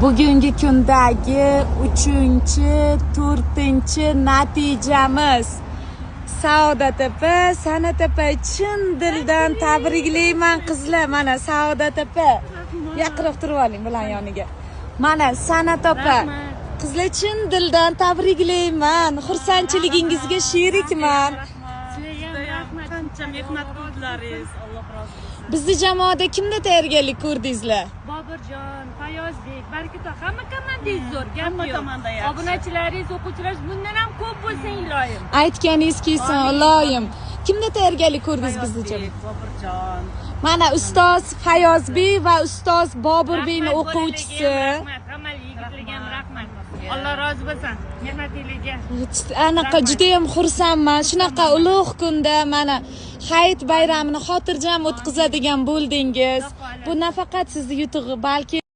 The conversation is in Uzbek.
Bugungi kundagi 3-4 natijamiz. Saodat-opa, San'at-opa chin dildan tabriklayman qizlar. Mana Saodat-opa. Yaqinroq turib oling bilan yoniga. Mana San'at-opa. Qizlar chin dildan tabriklayman. Xursandchiligingizga sherikman. Qancha mehnat qildingiz, Alloh rozi bo'lsin. Bizni jamoada kimda tayyorgarlik ko'rdingizlar? Boburjon, Fayozbek, Barkito, hamma komandangiz zo'r. Hamma komanda yaxshi. Obunachilaringiz, o'quvchilaringiz bundan ham ko'p bo'lsin iloyim. Aytganingiz kelsin, iloyim. Kimda tayyorgarlik ko'rdingiz bizni jamoada? Boburjon. Mana ustoz Fayozbek va ustoz Boburbekning o'quvchisi. Rahmat, hammali yigitlarga ham rahmat. Alloh rozi bo'lsin. Mehnatingizga. Anaqa juda ham xursandman. Shunaqa ulug' kunda mana Hayit bayramini xotirjam o'tkazadigan bo'ldingiz. Bu nafaqat sizni yutug'i, balki